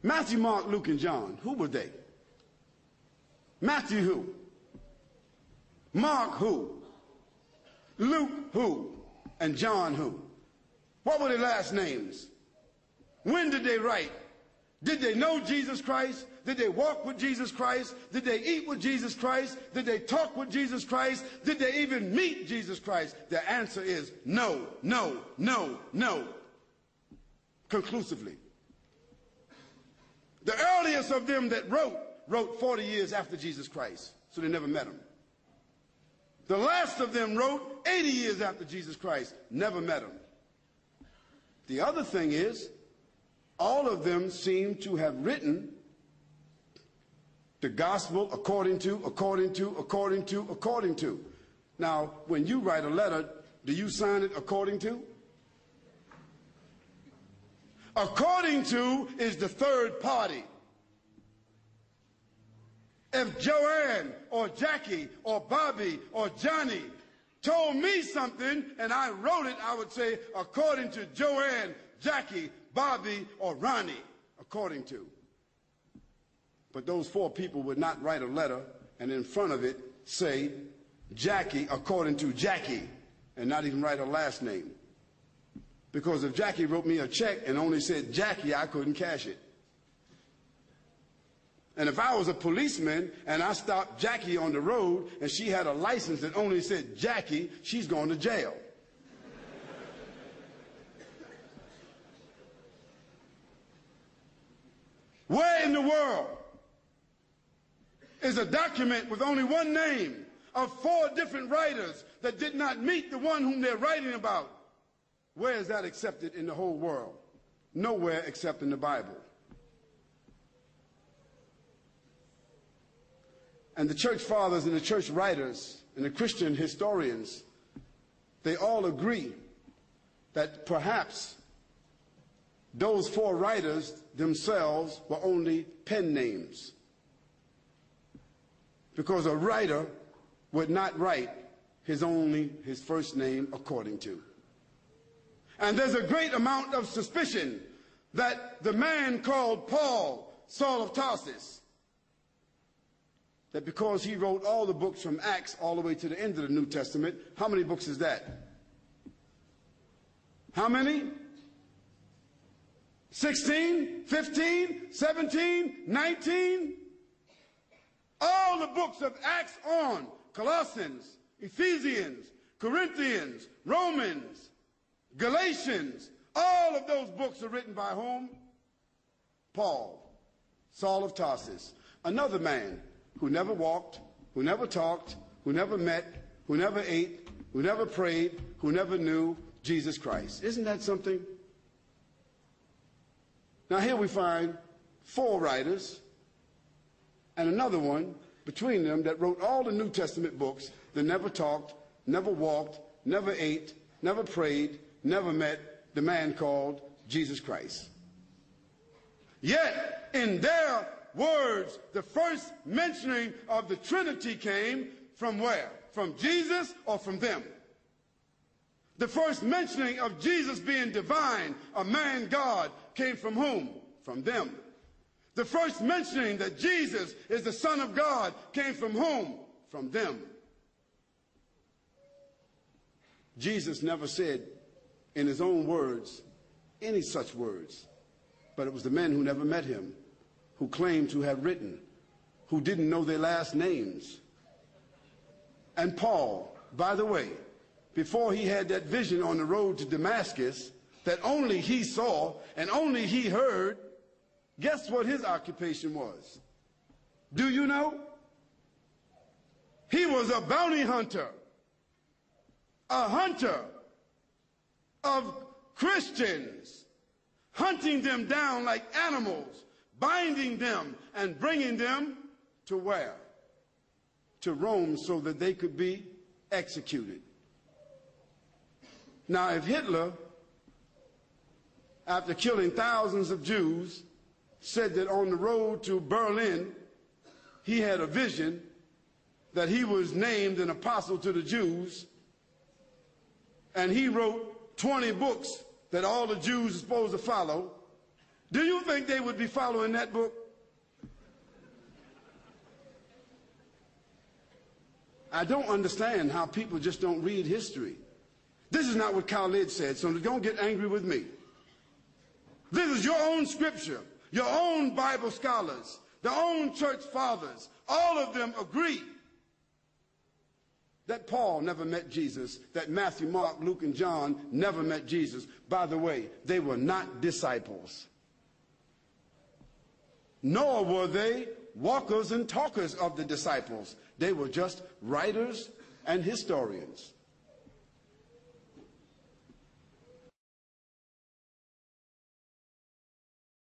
Matthew, Mark, Luke, and John, who were they? Matthew who? Mark who? Luke who? And John who? What were their last names? When did they write? Did they know Jesus Christ? Did they walk with Jesus Christ? Did they eat with Jesus Christ? Did they talk with Jesus Christ? Did they even meet Jesus Christ? The answer is no, no, no, no. Conclusively. The earliest of them that wrote 40 years after Jesus Christ, so they never met him. The last of them wrote 80 years after Jesus Christ, never met him. The other thing is, all of them seem to have written the gospel according to. Now, when you write a letter, do you sign it according to? According to is the third party. If Joanne or Jackie or Bobby or Johnny told me something and I wrote it, I would say according to Joanne, Jackie, Bobby, or Ronnie, according to. But those four people would not write a letter and in front of it say Jackie according to Jackie and not even write her last name. Because if Jackie wrote me a check and only said Jackie, I couldn't cash it. And if I was a policeman and I stopped Jackie on the road and she had a license that only said Jackie, she's going to jail. Where in the world is a document with only one name of four different writers that did not meet the one whom they're writing about? Where is that accepted in the whole world? Nowhere except in the Bible. And the church fathers and the church writers and the Christian historians, they all agree that perhaps those four writers themselves were only pen names. Because a writer would not write his first name according to. And there's a great amount of suspicion that the man called Paul, Saul of Tarsus, that because he wrote all the books from Acts all the way to the end of the New Testament, how many books is that? How many? 16, 15, 17, 19? All the books of Acts on, Colossians, Ephesians, Corinthians, Romans, Galatians, all of those books are written by whom? Paul, Saul of Tarsus, another man who never walked, who never talked, who never met, who never ate, who never prayed, who never knew Jesus Christ. Isn't that something? Now here we find four writers and another one between them that wrote all the New Testament books that never talked, never walked, never ate, never prayed, never met the man called Jesus Christ. Yet in their words, the first mentioning of the Trinity came from where? From Jesus or from them? The first mentioning of Jesus being divine, a man God, came from whom? From them. The first mentioning that Jesus is the Son of God came from whom? From them. Jesus never said in his own words any such words, but it was the men who never met him, who claimed to have written, who didn't know their last names. And Paul, by the way, before he had that vision on the road to Damascus that only he saw and only he heard, guess what his occupation was? Do you know? He was a bounty hunter, a hunter of Christians, hunting them down like animals, binding them and bringing them to where? To Rome, so that they could be executed. Now, if Hitler, after killing thousands of Jews, said that on the road to Berlin, he had a vision that he was named an apostle to the Jews, and he wrote 20 books that all the Jews are supposed to follow, Do you think they would be following that book? I don't understand how people just don't read history. This is not what Halid said, so don't get angry with me. This is your own scripture, your own Bible scholars, their own church fathers. All of them agree that Paul never met Jesus, that Matthew, Mark, Luke, and John never met Jesus. By the way, they were not disciples. Nor were they walkers and talkers of the disciples. They were just writers and historians.